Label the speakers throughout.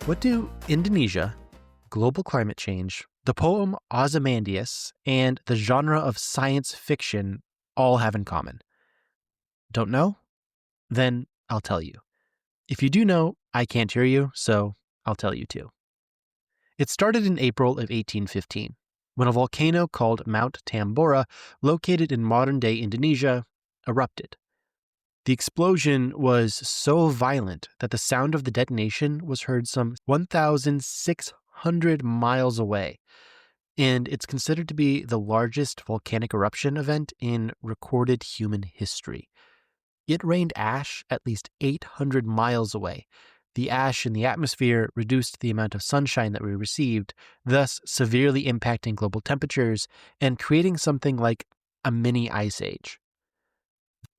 Speaker 1: What do Indonesia, global climate change, the poem Ozymandias, and the genre of science fiction all have in common? Don't know? Then I'll tell you. If you do know, I can't hear you, so I'll tell you too. It started in April of 1815, when a volcano called Mount Tambora, located in modern-day Indonesia, erupted. The explosion was so violent that the sound of the detonation was heard some 1,600 miles away, and it's considered to be the largest volcanic eruption event in recorded human history. It rained ash at least 800 miles away. The ash in the atmosphere reduced the amount of sunshine that we received, thus severely impacting global temperatures and creating something like a mini ice age.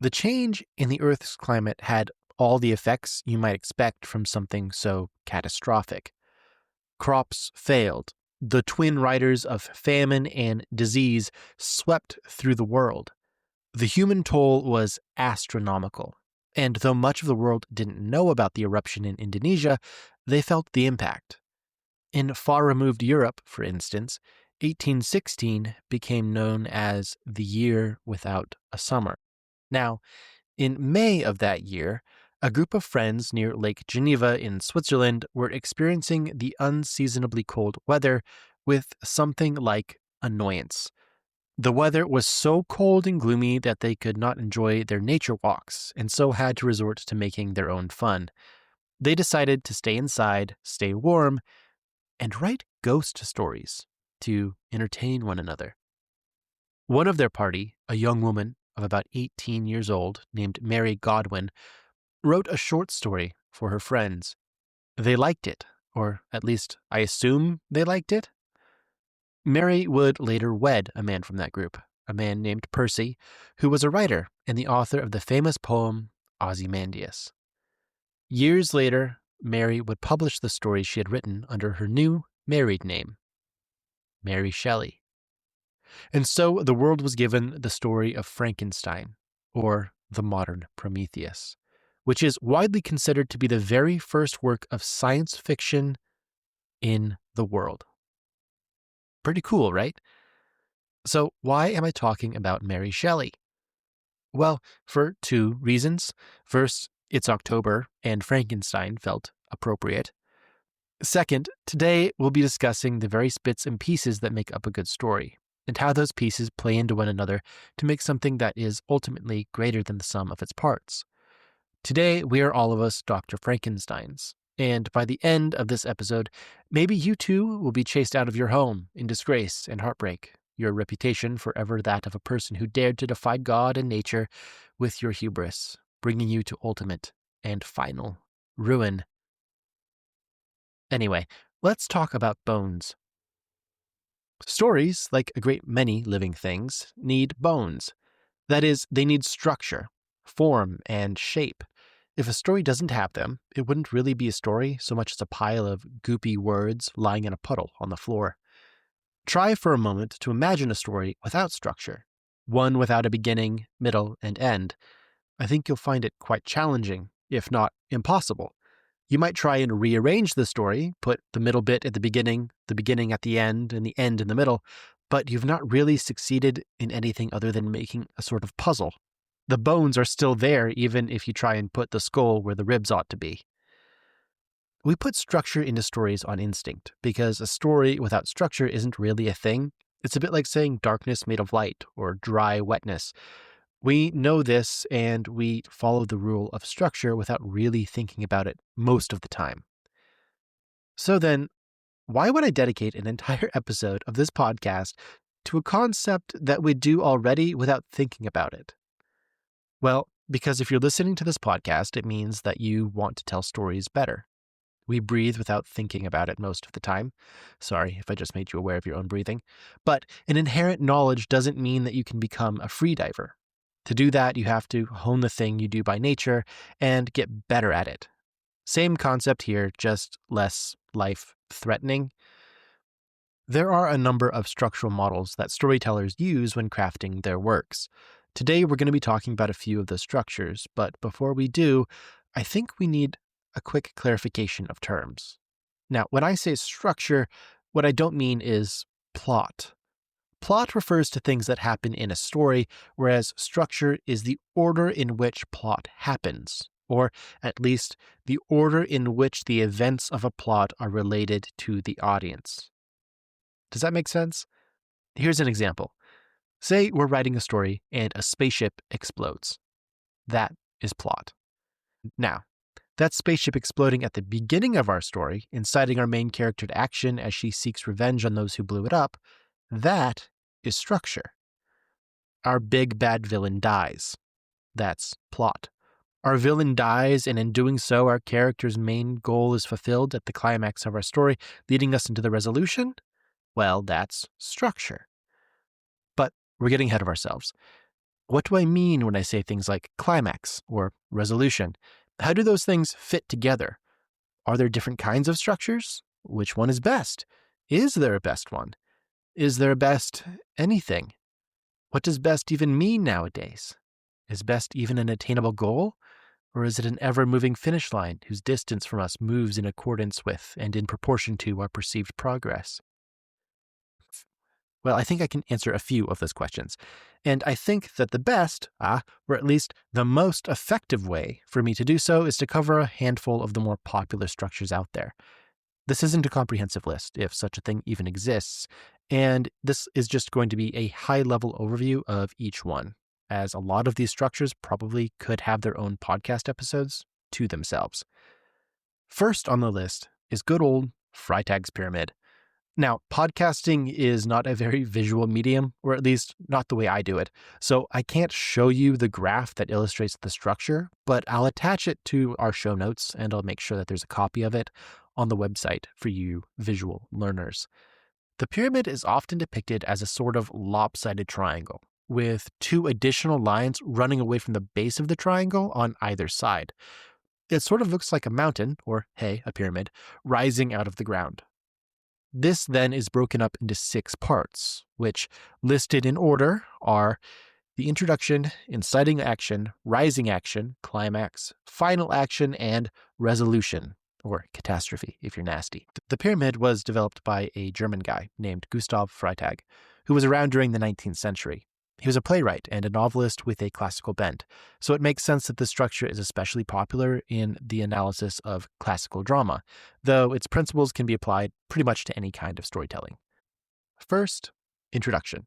Speaker 1: The change in the Earth's climate had all the effects you might expect from something so catastrophic. Crops failed. The twin riders of famine and disease swept through the world. The human toll was astronomical. And though much of the world didn't know about the eruption in Indonesia, they felt the impact. In far-removed Europe, for instance, 1816 became known as the year without a summer. Now, in May of that year, a group of friends near Lake Geneva in Switzerland were experiencing the unseasonably cold weather with something like annoyance. The weather was so cold and gloomy that they could not enjoy their nature walks, and so had to resort to making their own fun. They decided to stay inside, stay warm, and write ghost stories to entertain one another. One of their party, a young woman of about 18 years old named Mary Godwin, wrote a short story for her friends. They liked it, or at least I assume they liked it. Mary would later wed a man from that group, a man named Percy, who was a writer and the author of the famous poem Ozymandias. Years later, Mary would publish the story she had written under her new married name, Mary Shelley. And so the world was given the story of Frankenstein, or the modern Prometheus, which is widely considered to be the very first work of science fiction in the world. Pretty cool, right? So why am I talking about Mary Shelley? Well, for two reasons. First, it's October and Frankenstein felt appropriate. Second, today we'll be discussing the various bits and pieces that make up a good story, and how those pieces play into one another to make something that is ultimately greater than the sum of its parts. Today, we are all of us Dr. Frankensteins, and by the end of this episode, maybe you too will be chased out of your home in disgrace and heartbreak, your reputation forever that of a person who dared to defy God and nature with your hubris, bringing you to ultimate and final ruin. Anyway, let's talk about bones. Stories, like a great many living things, need bones. That is, they need structure, form, and shape. If a story doesn't have them, it wouldn't really be a story so much as a pile of goopy words lying in a puddle on the floor. Try for a moment to imagine a story without structure, one without a beginning, middle, and end. I think you'll find it quite challenging, if not impossible. You might try and rearrange the story, put the middle bit at the beginning at the end, and the end in the middle, but you've not really succeeded in anything other than making a sort of puzzle. The bones are still there even if you try and put the skull where the ribs ought to be. We put structure into stories on instinct, because a story without structure isn't really a thing. It's a bit like saying darkness made of light, or dry wetness. We know this, and we follow the rule of structure without really thinking about it most of the time. So then, why would I dedicate an entire episode of this podcast to a concept that we do already without thinking about it? Well, because if you're listening to this podcast, it means that you want to tell stories better. We breathe without thinking about it most of the time. Sorry if I just made you aware of your own breathing. But an inherent knowledge doesn't mean that you can become a freediver. To do that, you have to hone the thing you do by nature and get better at it. Same concept here, just less life-threatening. There are a number of structural models that storytellers use when crafting their works. Today, we're going to be talking about a few of the structures, but before we do, I think we need a quick clarification of terms. Now, when I say structure, what I don't mean is plot. Plot refers to things that happen in a story, whereas structure is the order in which plot happens, or at least the order in which the events of a plot are related to the audience. Does that make sense? Here's an example. Say we're writing a story and a spaceship explodes. That is plot. Now, that spaceship exploding at the beginning of our story, inciting our main character to action as she seeks revenge on those who blew it up, that is structure. Our big bad villain dies. That's plot. Our villain dies, and in doing so, our character's main goal is fulfilled at the climax of our story, leading us into the resolution? Well, that's structure. But we're getting ahead of ourselves. What do I mean when I say things like climax or resolution? How do those things fit together? Are there different kinds of structures? Which one is best? Is there a best one? Is there a best anything? What does best even mean nowadays? Is best even an attainable goal? Or is it an ever-moving finish line whose distance from us moves in accordance with and in proportion to our perceived progress? Well, I think I can answer a few of those questions. And I think that the best, or at least the most effective way for me to do so is to cover a handful of the more popular structures out there. This isn't a comprehensive list, if such a thing even exists, and this is just going to be a high-level overview of each one, as a lot of these structures probably could have their own podcast episodes to themselves. First on the list is good old Freytag's pyramid. Now, podcasting is not a very visual medium, or at least not the way I do it, so I can't show you the graph that illustrates the structure, but I'll attach it to our show notes, and I'll make sure that there's a copy of it on the website for you visual learners. The pyramid is often depicted as a sort of lopsided triangle, with two additional lines running away from the base of the triangle on either side. It sort of looks like a mountain, or hey, a pyramid, rising out of the ground. This then is broken up into 6 parts, which, listed in order, are the introduction, inciting action, rising action, climax, final action, and resolution, or catastrophe if you're nasty. The pyramid was developed by a German guy named Gustav Freytag, who was around during the 19th century. He was a playwright and a novelist with a classical bent, so it makes sense that the structure is especially popular in the analysis of classical drama, though its principles can be applied pretty much to any kind of storytelling. First, introduction.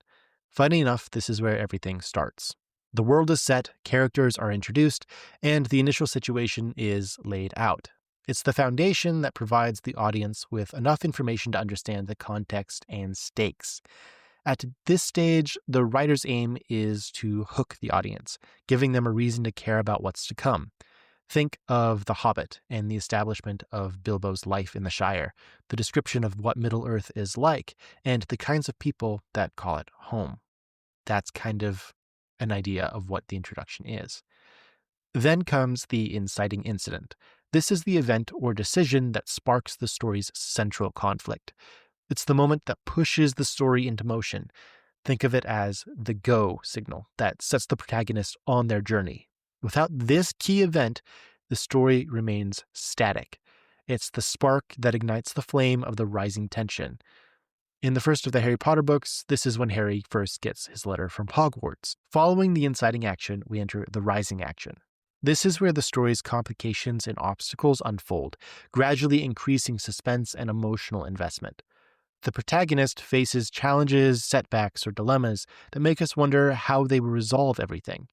Speaker 1: Funny enough, this is where everything starts. The world is set, characters are introduced, and the initial situation is laid out. It's the foundation that provides the audience with enough information to understand the context and stakes. At this stage, the writer's aim is to hook the audience, giving them a reason to care about what's to come. Think of The Hobbit and the establishment of Bilbo's life in the Shire, the description of what Middle-earth is like, and the kinds of people that call it home. That's kind of an idea of what the introduction is. Then comes the inciting incident. This is the event or decision that sparks the story's central conflict. It's the moment that pushes the story into motion. Think of it as the go signal that sets the protagonist on their journey. Without this key event, the story remains static. It's the spark that ignites the flame of the rising tension. In the first of the Harry Potter books, this is when Harry first gets his letter from Hogwarts. Following the inciting action, we enter the rising action. This is where the story's complications and obstacles unfold, gradually increasing suspense and emotional investment. The protagonist faces challenges, setbacks, or dilemmas that make us wonder how they will resolve everything.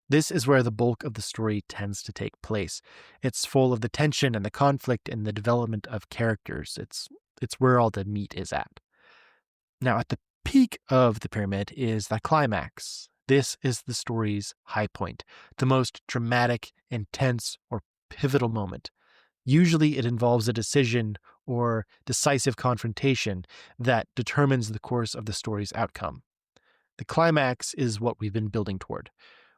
Speaker 1: This is where the bulk of the story tends to take place. It's full of the tension and the conflict and the development of characters. It's where all the meat is at. Now, at the peak of the pyramid is the climax. This is the story's high point, the most dramatic, intense, or pivotal moment. Usually it involves a decision or decisive confrontation that determines the course of the story's outcome. The climax is what we've been building toward,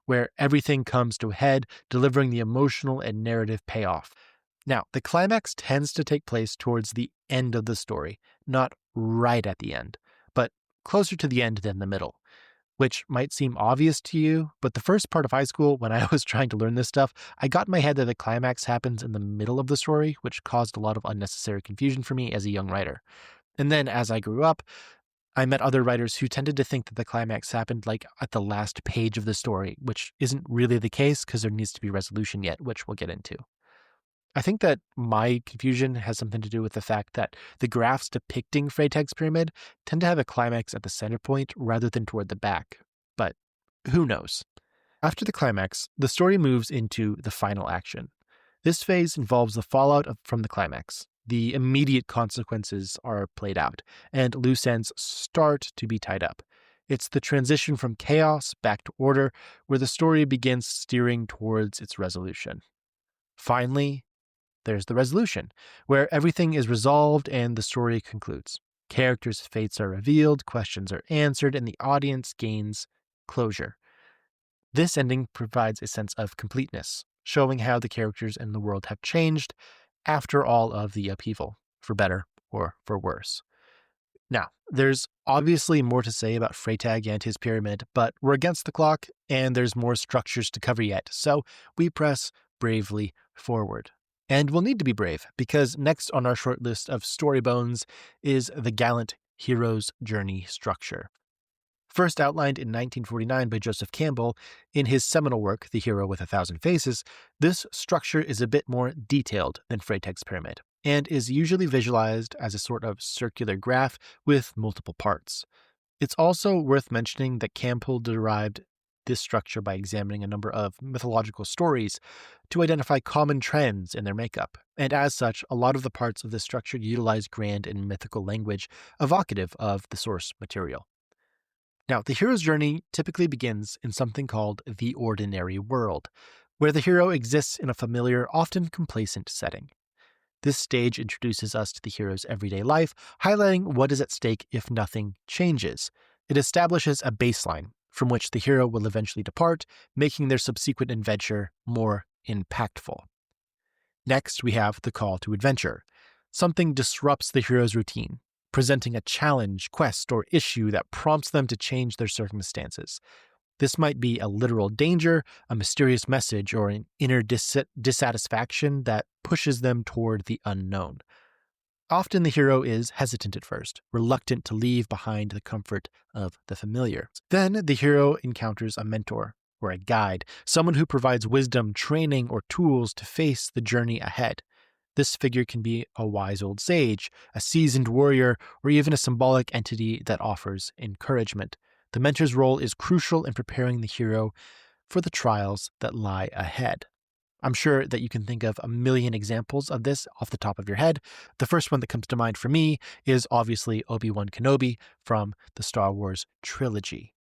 Speaker 1: where everything comes to a head, delivering the emotional and narrative payoff. Now, the climax tends to take place towards the end of the story, not right at the end, but closer to the end than the middle. which might seem obvious to you, but the first part of high school, when I was trying to learn this stuff, I got in my head that the climax happens in the middle of the story, which caused a lot of unnecessary confusion for me as a young writer. And then as I grew up, I met other writers who tended to think that the climax happened like at the last page of the story, which isn't really the case because there needs to be resolution yet, which we'll get into. I think that my confusion has something to do with the fact that the graphs depicting Freytag's pyramid tend to have a climax at the center point rather than toward the back. But who knows? After the climax, the story moves into the final action. This phase involves the fallout from the climax. The immediate consequences are played out, and loose ends start to be tied up. It's the transition from chaos back to order where the story begins steering towards its resolution. Finally, there's the resolution, where everything is resolved and the story concludes. Characters' fates are revealed, questions are answered, and the audience gains closure. This ending provides a sense of completeness, showing how the characters and the world have changed after all of the upheaval, for better or for worse. Now, there's obviously more to say about Freytag and his pyramid, but we're against the clock and there's more structures to cover yet, so we press bravely forward. And we'll need to be brave, because next on our short list of story bones is the gallant hero's journey structure. First outlined in 1949 by Joseph Campbell in his seminal work, The Hero with a Thousand Faces, this structure is a bit more detailed than Freytag's pyramid, and is usually visualized as a sort of circular graph with multiple parts. It's also worth mentioning that Campbell derived this structure by examining a number of mythological stories to identify common trends in their makeup, and as such, a lot of the parts of this structure utilize grand and mythical language evocative of the source material. Now, the hero's journey typically begins in something called the ordinary world, where the hero exists in a familiar, often complacent setting. This stage introduces us to the hero's everyday life, highlighting what is at stake if nothing changes. It establishes a baseline from which the hero will eventually depart, making their subsequent adventure more impactful. Next, we have the call to adventure. Something disrupts the hero's routine, presenting a challenge, quest, or issue that prompts them to change their circumstances. This might be a literal danger, a mysterious message, or an inner dissatisfaction that pushes them toward the unknown. Often the hero is hesitant at first, reluctant to leave behind the comfort of the familiar. Then the hero encounters a mentor or a guide, someone who provides wisdom, training, or tools to face the journey ahead. This figure can be a wise old sage, a seasoned warrior, or even a symbolic entity that offers encouragement. The mentor's role is crucial in preparing the hero for the trials that lie ahead. I'm sure that you can think of a million examples of this off the top of your head. The first one that comes to mind for me is obviously Obi-Wan Kenobi from the Star Wars trilogy.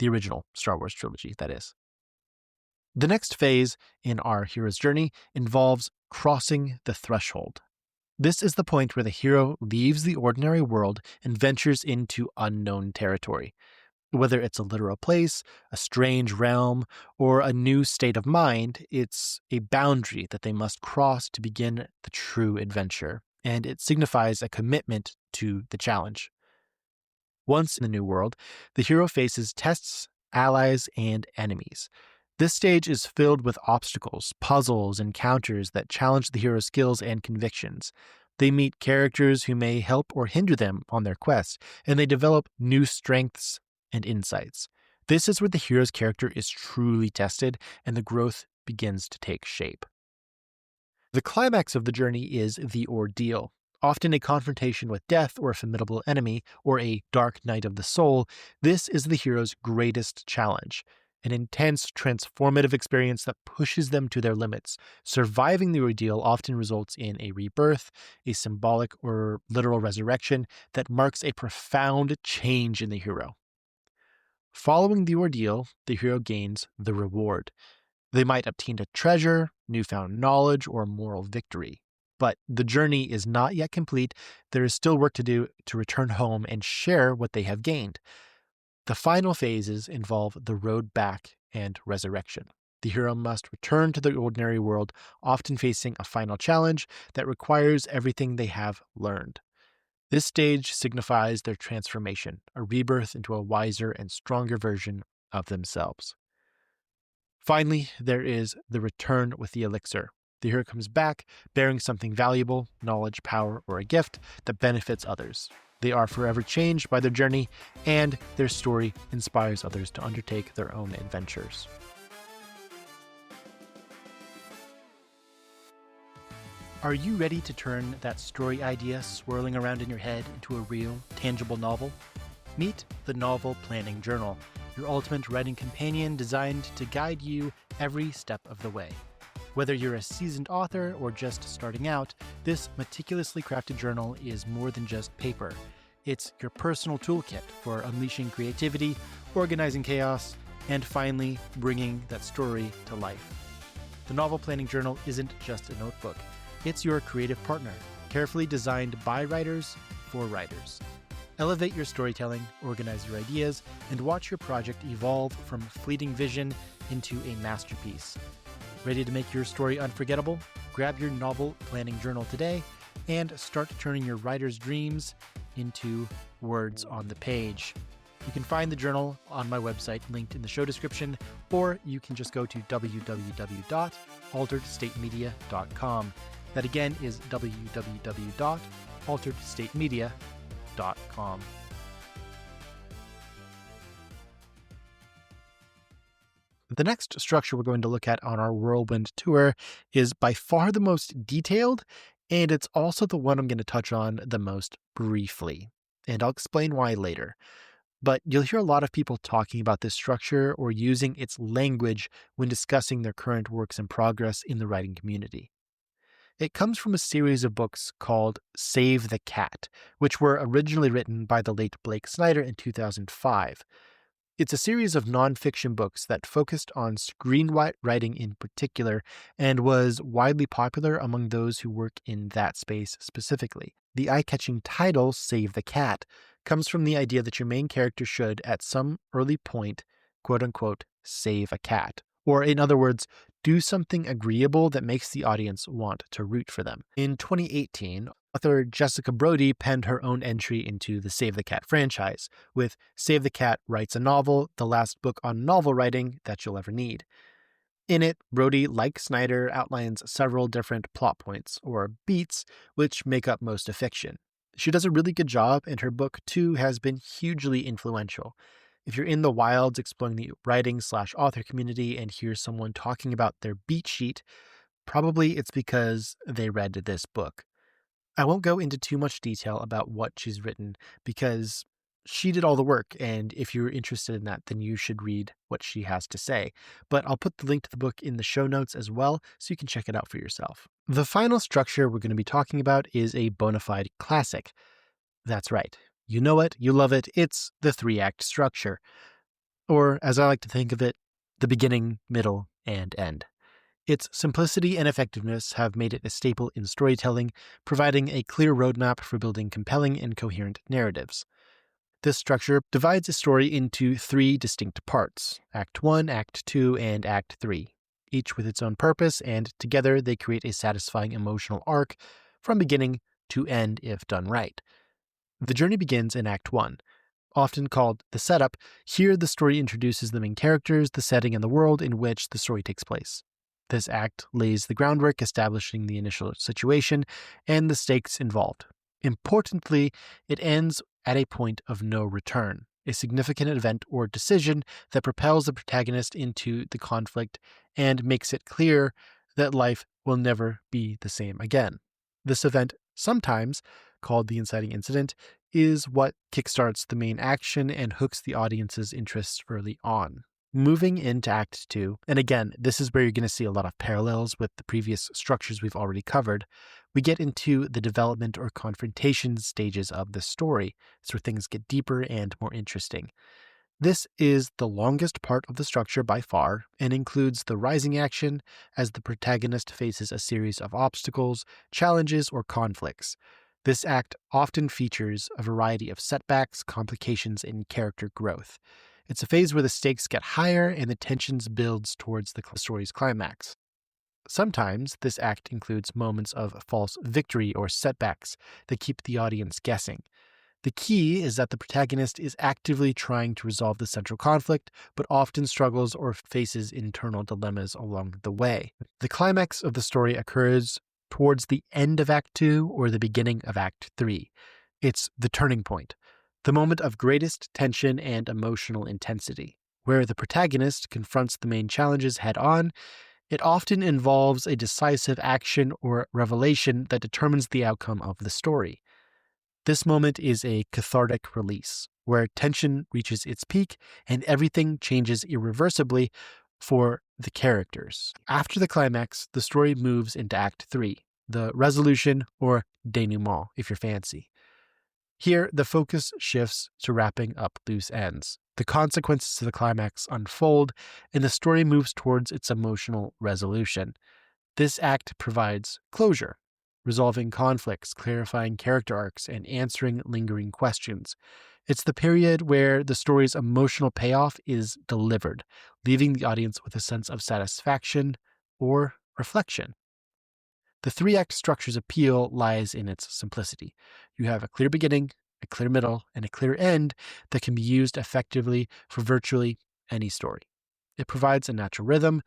Speaker 1: The original Star Wars trilogy, that is. The next phase in our hero's journey involves crossing the threshold. This is the point where the hero leaves the ordinary world and ventures into unknown territory. Whether it's a literal place, a strange realm, or a new state of mind, it's a boundary that they must cross to begin the true adventure, and it signifies a commitment to the challenge. Once in the new world, the hero faces tests, allies, and enemies. This stage is filled with obstacles, puzzles, encounters that challenge the hero's skills and convictions. They meet characters who may help or hinder them on their quest, and they develop new strengths and insights. This is where the hero's character is truly tested and the growth begins to take shape. The climax of the journey is the ordeal, often a confrontation with death or a formidable enemy or a dark night of the soul. This is the hero's greatest challenge, an intense, transformative experience that pushes them to their limits. Surviving the ordeal often results in a rebirth, a symbolic or literal resurrection that marks a profound change in the hero. Following the ordeal, the hero gains the reward. They might obtain a treasure, newfound knowledge, or moral victory. But the journey is not yet complete. There is still work to do to return home and share what they have gained. The final phases involve the road back and resurrection. The hero must return to the ordinary world, often facing a final challenge that requires everything they have learned. This stage signifies their transformation, a rebirth into a wiser and stronger version of themselves. Finally, there is the return with the elixir. The hero comes back bearing something valuable, knowledge, power, or a gift that benefits others. They are forever changed by their journey, and their story inspires others to undertake their own adventures. Are you ready to turn that story idea swirling around in your head into a real, tangible novel? Meet the Novel Planning Journal, your ultimate writing companion designed to guide you every step of the way. Whether you're a seasoned author or just starting out, this meticulously crafted journal is more than just paper. It's your personal toolkit for unleashing creativity, organizing chaos, and finally bringing that story to life. The Novel Planning Journal isn't just a notebook. It's your creative partner, carefully designed by writers for writers. Elevate your storytelling, organize your ideas, and watch your project evolve from fleeting vision into a masterpiece. Ready to make your story unforgettable? Grab your Novel Planning Journal today and start turning your writer's dreams into words on the page. You can find the journal on my website linked in the show description, or you can just go to www.alteredstatemedia.com. That again is www.alteredstatemedia.com. The next structure we're going to look at on our whirlwind tour is by far the most detailed, and it's also the one I'm going to touch on the most briefly. And I'll explain why later. But you'll hear a lot of people talking about this structure or using its language when discussing their current works in progress in the writing community. It comes from a series of books called Save the Cat, which were originally written by the late Blake Snyder in 2005. It's a series of nonfiction books that focused on screenwriting in particular and was widely popular among those who work in that space specifically. The eye-catching title, Save the Cat, comes from the idea that your main character should, at some early point, quote-unquote, save a cat. Or, in other words, do something agreeable that makes the audience want to root for them. In 2018, author Jessica Brody penned her own entry into the Save the Cat franchise, with Save the Cat Writes a Novel, the last book on novel writing that you'll ever need. In it, Brody, like Snyder, outlines several different plot points, or beats, which make up most of fiction. She does a really good job, and her book, too, has been hugely influential. If you're in the wilds exploring the writing/author community and hear someone talking about their beat sheet, probably it's because they read this book. I won't go into too much detail about what she's written because she did all the work, and if you're interested in that, then you should read what she has to say. But I'll put the link to the book in the show notes as well, so you can check it out for yourself. The final structure we're going to be talking about is a bona fide classic. That's right. You know it, you love it, it's the 3-act structure. Or, as I like to think of it, the beginning, middle, and end. Its simplicity and effectiveness have made it a staple in storytelling, providing a clear roadmap for building compelling and coherent narratives. This structure divides a story into 3 distinct parts, Act 1, Act 2, and Act 3, each with its own purpose, and together they create a satisfying emotional arc from beginning to end if done right. The journey begins in Act 1. Often called the setup, here the story introduces the main characters, the setting, and the world in which the story takes place. This act lays the groundwork, establishing the initial situation and the stakes involved. Importantly, it ends at a point of no return, a significant event or decision that propels the protagonist into the conflict and makes it clear that life will never be the same again. This event, sometimes called the inciting incident, is what kickstarts the main action and hooks the audience's interests early on. Moving into Act 2, and again, this is where you're going to see a lot of parallels with the previous structures we've already covered, we get into the development or confrontation stages of the story. It's where things get deeper and more interesting. This is the longest part of the structure by far and includes the rising action as the protagonist faces a series of obstacles, challenges, or conflicts. This act often features a variety of setbacks, complications, and character growth. It's a phase where the stakes get higher and the tensions builds towards the story's climax. Sometimes this act includes moments of false victory or setbacks that keep the audience guessing. The key is that the protagonist is actively trying to resolve the central conflict, but often struggles or faces internal dilemmas along the way. The climax of the story occurs towards the end of Act 2 or the beginning of Act 3. It's the turning point, the moment of greatest tension and emotional intensity, where the protagonist confronts the main challenges head on. It often involves a decisive action or revelation that determines the outcome of the story. This moment is a cathartic release, where tension reaches its peak and everything changes irreversibly for the characters. After the climax, the story moves into Act 3, the resolution or denouement, if you're fancy. Here, the focus shifts to wrapping up loose ends. The consequences of the climax unfold, and the story moves towards its emotional resolution. This act provides closure, resolving conflicts, clarifying character arcs, and answering lingering questions. It's the period where the story's emotional payoff is delivered, leaving the audience with a sense of satisfaction or reflection. The three-act structure's appeal lies in its simplicity. You have a clear beginning, a clear middle, and a clear end that can be used effectively for virtually any story. It provides a natural rhythm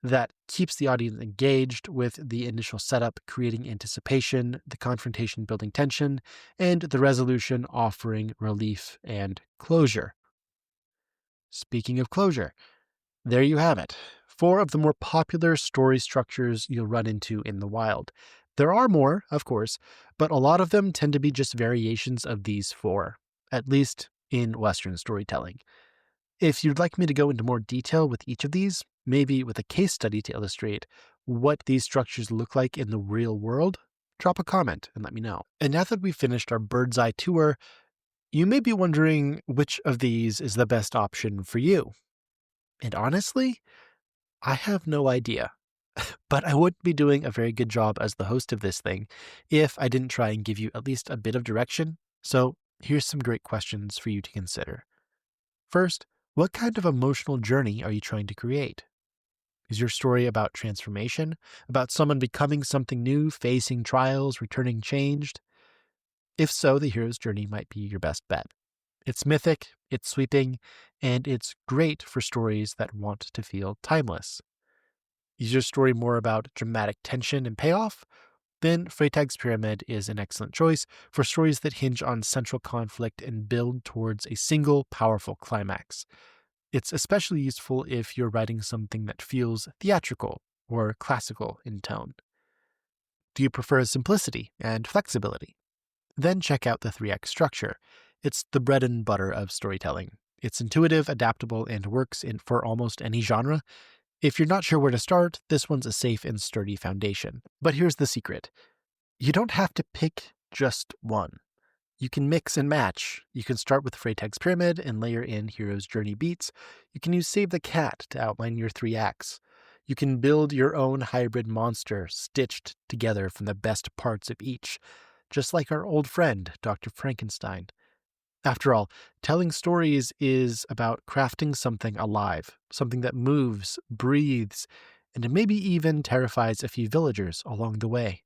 Speaker 1: that keeps the audience engaged, with the initial setup creating anticipation, the confrontation building tension, and the resolution offering relief and closure. Speaking of closure, there you have it. 4 of the more popular story structures you'll run into in the wild. There are more, of course, but a lot of them tend to be just variations of these 4, at least in Western storytelling. If you'd like me to go into more detail with each of these, maybe with a case study to illustrate what these structures look like in the real world, drop a comment and let me know. And now that we've finished our bird's eye tour, you may be wondering which of these is the best option for you. And honestly, I have no idea. But I wouldn't be doing a very good job as the host of this thing if I didn't try and give you at least a bit of direction. So here's some great questions for you to consider. First, what kind of emotional journey are you trying to create? Is your story about transformation, about someone becoming something new, facing trials, returning changed? If so, the hero's journey might be your best bet. It's mythic, it's sweeping, and it's great for stories that want to feel timeless. Is your story more about dramatic tension and payoff? Then Freytag's Pyramid is an excellent choice for stories that hinge on central conflict and build towards a single powerful climax. It's especially useful if you're writing something that feels theatrical or classical in tone. Do you prefer simplicity and flexibility? Then check out the 3-act structure. It's the bread and butter of storytelling. It's intuitive, adaptable, and works for almost any genre. If you're not sure where to start, this one's a safe and sturdy foundation. But here's the secret. You don't have to pick just one. You can mix and match. You can start with Freytag's Pyramid and layer in Hero's Journey beats. You can use Save the Cat to outline your 3 acts. You can build your own hybrid monster stitched together from the best parts of each, just like our old friend, Dr. Frankenstein. After all, telling stories is about crafting something alive, something that moves, breathes, and maybe even terrifies a few villagers along the way.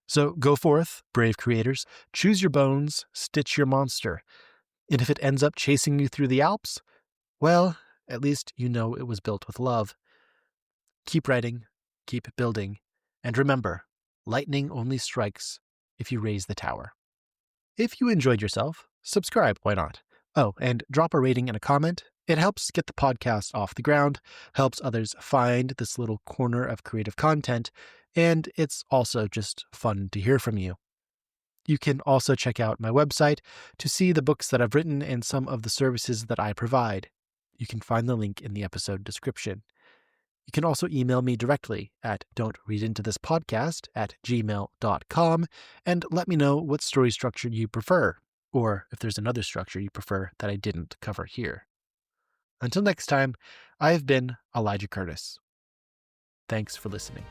Speaker 1: So go forth, brave creators, choose your bones, stitch your monster. And if it ends up chasing you through the Alps, well, at least you know it was built with love. Keep writing, keep building, and remember, lightning only strikes if you raise the tower. If you enjoyed yourself, subscribe, why not? Oh, and drop a rating and a comment. It helps get the podcast off the ground, helps others find this little corner of creative content, and it's also just fun to hear from you. You can also check out my website to see the books that I've written and some of the services that I provide. You can find the link in the episode description. You can also email me directly at don'treadintothispodcast@gmail.com and let me know what story structure you prefer, or if there's another structure you prefer that I didn't cover here. Until next time, I've been Elijah Curtis. Thanks for listening.